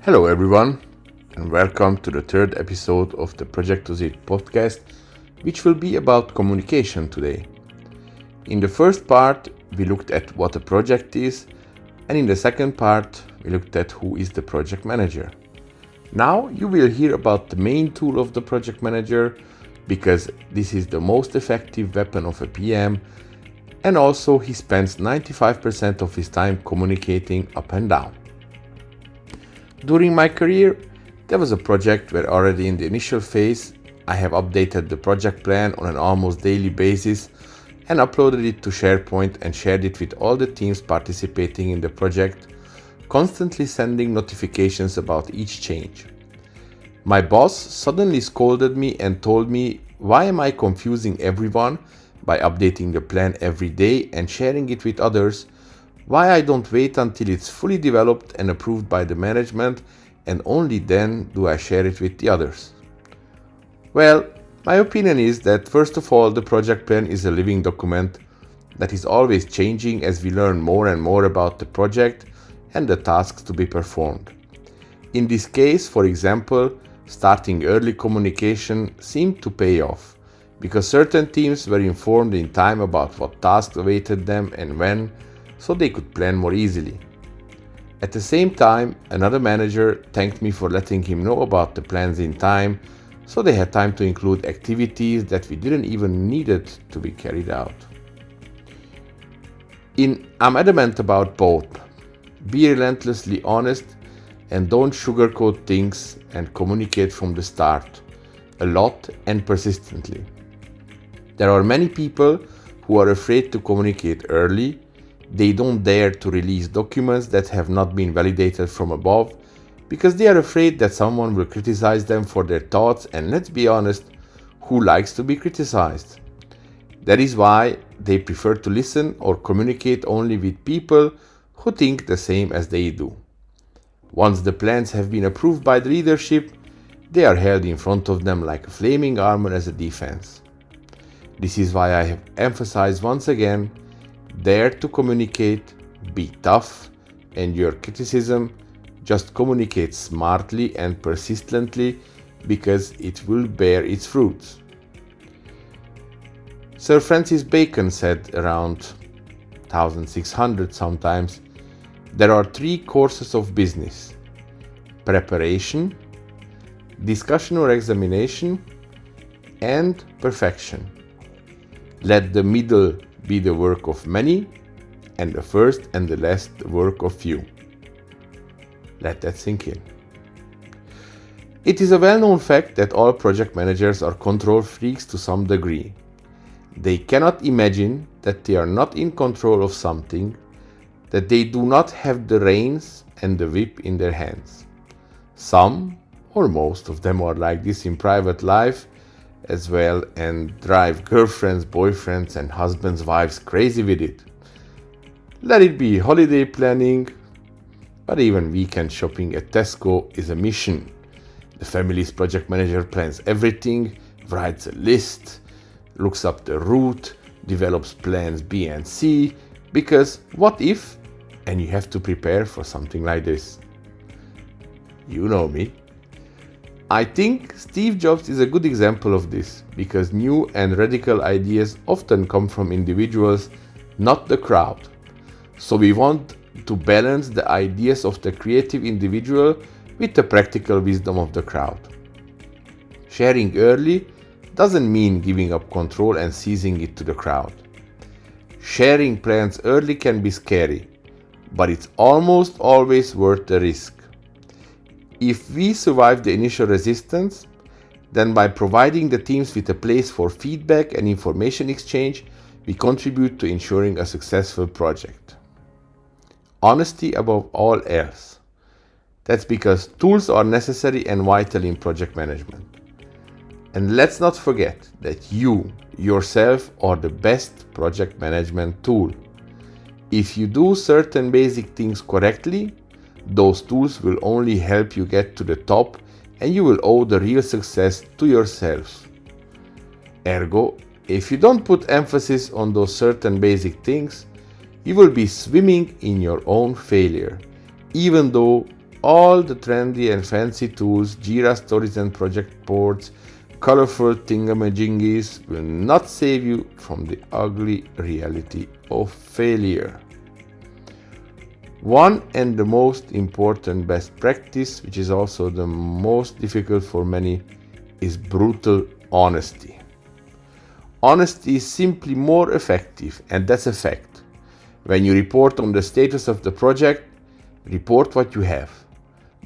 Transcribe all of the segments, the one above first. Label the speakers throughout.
Speaker 1: Hello everyone, and welcome to the third episode of the Projectozoid Podcast, which will be about communication today. In the first part, we looked at what a project is, and in the second part, we looked at who is the project manager. Now you will hear about the main tool of the project manager, because this is the most effective weapon of a PM, and also he spends 95% of his time communicating up and down. During my career, there was a project where already in the initial phase, I have updated the project plan on an almost daily basis and uploaded it to SharePoint and shared it with all the teams participating in the project, constantly sending notifications about each change. My boss suddenly scolded me and told me, why am I confusing everyone by updating the plan every day and sharing it with others? Why I don't wait until it's fully developed and approved by the management and only then do I share it with the others? Well, my opinion is that first of all, the project plan is a living document that is always changing as we learn more and more about the project and the tasks to be performed. In this case, for example, starting early communication seemed to pay off because certain teams were informed in time about what tasks awaited them and when, so they could plan more easily. At the same time, another manager thanked me for letting him know about the plans in time, so they had time to include activities that we didn't even needed to be carried out. I'm adamant about both. Be relentlessly honest and don't sugarcoat things and communicate from the start, a lot and persistently. There are many people who are afraid to communicate early. They don't dare to release documents that have not been validated from above because they are afraid that someone will criticize them for their thoughts, and let's be honest, who likes to be criticized? That is why they prefer to listen or communicate only with people who think the same as they do. Once the plans have been approved by the leadership, they are held in front of them like a flaming armor as a defense. This is why I have emphasized once again, dare to communicate, be tough, and your criticism, just communicate smartly and persistently because it will bear its fruits. Sir Francis Bacon said around 1600 sometimes, there are three courses of business: preparation, discussion or examination, and perfection. Let the middle be the work of many, and the first and the last the work of few. Let that sink in. It is a well-known fact that all project managers are control freaks to some degree. They cannot imagine that they are not in control of something, that they do not have the reins and the whip in their hands. Some, or most of them, are like this in private life as well and drive girlfriends, boyfriends and husbands, wives crazy with it. Let it be holiday planning, but even weekend shopping at Tesco is a mission. The family's project manager plans everything, writes a list, looks up the route, develops plans B and C, because what if, and you have to prepare for something like this. You know me. I think Steve Jobs is a good example of this, because new and radical ideas often come from individuals, not the crowd. So we want to balance the ideas of the creative individual with the practical wisdom of the crowd. Sharing early doesn't mean giving up control and seizing it to the crowd. Sharing plans early can be scary, but it's almost always worth the risk. If we survive the initial resistance, then by providing the teams with a place for feedback and information exchange, we contribute to ensuring a successful project. Honesty above all else. That's because tools are necessary and vital in project management. And let's not forget that you, yourself, are the best project management tool. If you do certain basic things correctly, those tools will only help you get to the top, and you will owe the real success to yourself. Ergo, if you don't put emphasis on those certain basic things, you will be swimming in your own failure, even though all the trendy and fancy tools, Jira stories and project boards, colorful thingamajingies will not save you from the ugly reality of failure. One and the most important best practice, which is also the most difficult for many, is brutal honesty. Honesty is simply more effective, and that's a fact. When you report on the status of the project, report what you have.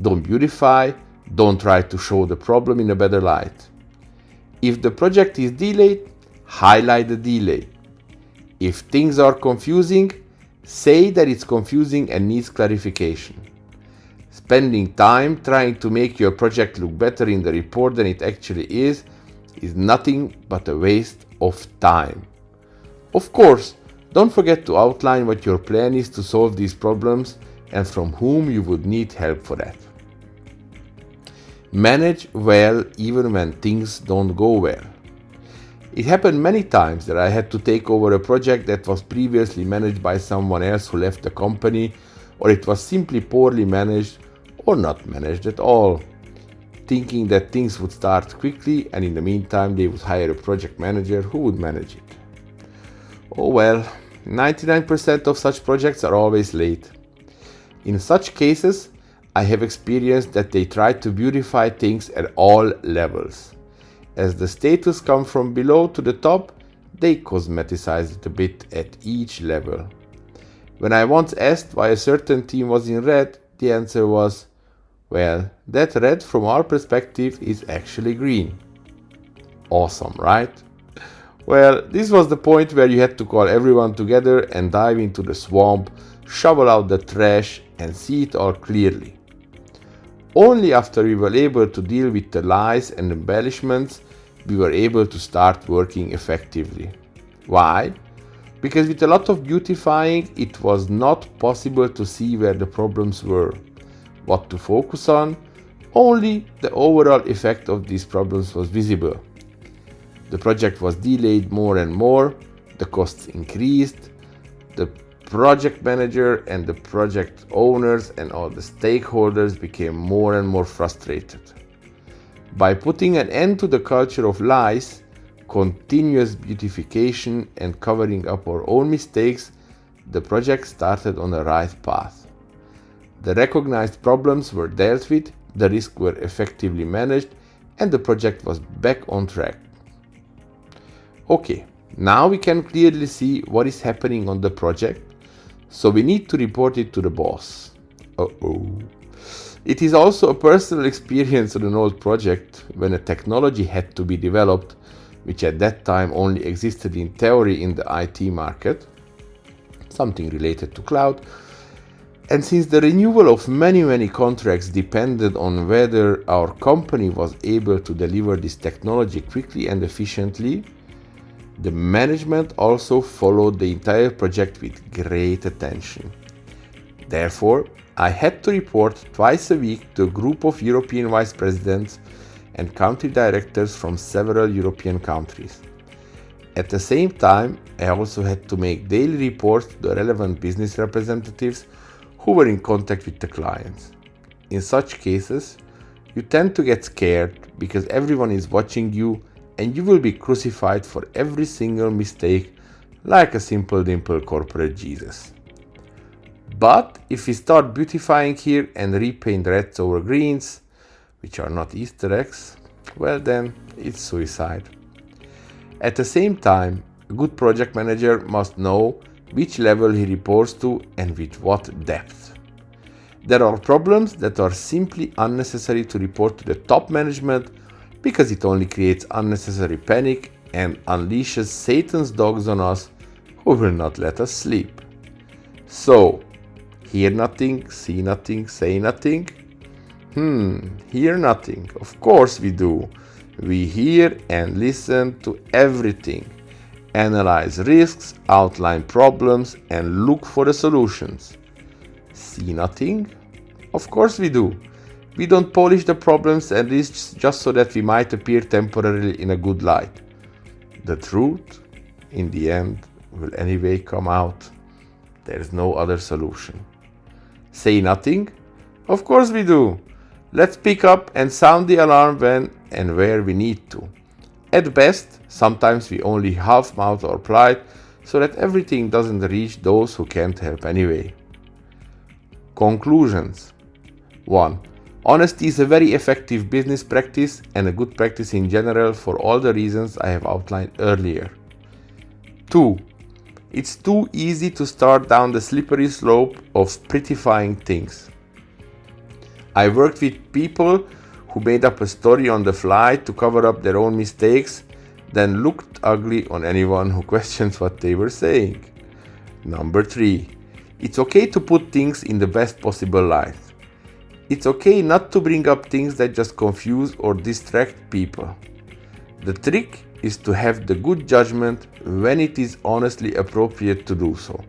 Speaker 1: Don't beautify, don't try to show the problem in a better light. If the project is delayed, highlight the delay. If things are confusing, say that it's confusing and needs clarification. Spending time trying to make your project look better in the report than it actually is nothing but a waste of time. Of course, don't forget to outline what your plan is to solve these problems and from whom you would need help for that. Manage well even when things don't go well. It happened many times that I had to take over a project that was previously managed by someone else who left the company, or it was simply poorly managed or not managed at all, thinking that things would start quickly and in the meantime they would hire a project manager who would manage it. Oh well, 99% of such projects are always late. In such cases, I have experienced that they try to beautify things at all levels. As the status comes from below to the top, they cosmeticize it a bit at each level. When I once asked why a certain team was in red, the answer was, well, that red from our perspective is actually green. Awesome, right? Well, this was the point where you had to call everyone together and dive into the swamp, shovel out the trash and see it all clearly. Only after we were able to deal with the lies and embellishments, we were able to start working effectively. Why? Because with a lot of beautifying, it was not possible to see where the problems were, what to focus on. Only the overall effect of these problems was visible. The project was delayed more and more, the costs increased, the project manager and the project owners and all the stakeholders became more and more frustrated. By putting an end to the culture of lies, continuous beautification and covering up our own mistakes, the project started on the right path. The recognized problems were dealt with, the risks were effectively managed, and the project was back on track. Okay, now we can clearly see what is happening on the project, so we need to report it to the boss. It is also a personal experience on an old project when a technology had to be developed, which at that time only existed in theory in the IT market, something related to cloud. And since the renewal of many contracts depended on whether our company was able to deliver this technology quickly and efficiently, the management also followed the entire project with great attention. Therefore, I had to report twice a week to a group of European vice presidents and country directors from several European countries. At the same time, I also had to make daily reports to the relevant business representatives who were in contact with the clients. In such cases, you tend to get scared because everyone is watching you and you will be crucified for every single mistake like a simple dimple corporate Jesus. But if we start beautifying here and repaint reds over greens, which are not Easter eggs, well then it's suicide. At the same time, a good project manager must know which level he reports to and with what depth. There are problems that are simply unnecessary to report to the top management because it only creates unnecessary panic and unleashes Satan's dogs on us who will not let us sleep. So, hear nothing, see nothing, say nothing? Hear nothing. Of course we do. We hear and listen to everything. Analyze risks, outline problems, and look for the solutions. See nothing? Of course we do. We don't polish the problems and risks just so that we might appear temporarily in a good light. The truth, in the end, will anyway come out. There is no other solution. Say nothing? Of course we do. Let's pick up and sound the alarm when and where we need to. At best, sometimes we only half mouth our plight so that everything doesn't reach those who can't help anyway. Conclusions. 1. Honesty is a very effective business practice and a good practice in general for all the reasons I have outlined earlier. 2. It's too easy to start down the slippery slope of prettifying things. I worked with people who made up a story on the fly to cover up their own mistakes, then looked ugly on anyone who questions what they were saying. Number 3. It's okay to put things in the best possible light. It's okay not to bring up things that just confuse or distract people. The trick is to have the good judgment when it is honestly appropriate to do so.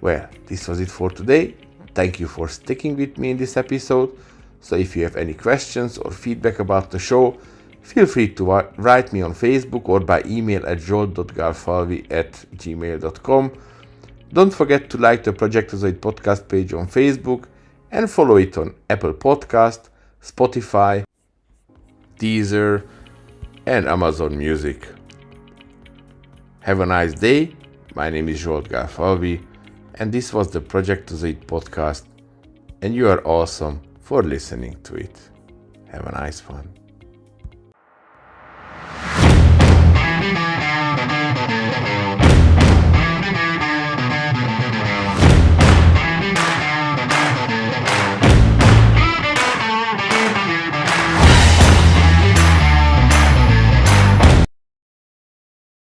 Speaker 1: Well, this was it for today. Thank you for sticking with me in this episode. So if you have any questions or feedback about the show, feel free to write me on Facebook or by email at joel.garfalvi@gmail.com. Don't forget to like the Projectozoid Podcast page on Facebook and follow it on Apple Podcast, Spotify, Deezer, and Amazon Music. Have a nice day. My name is Joel Garfalvi, and this was the Projectozoid Podcast, and you are awesome for listening to it. Have a nice one.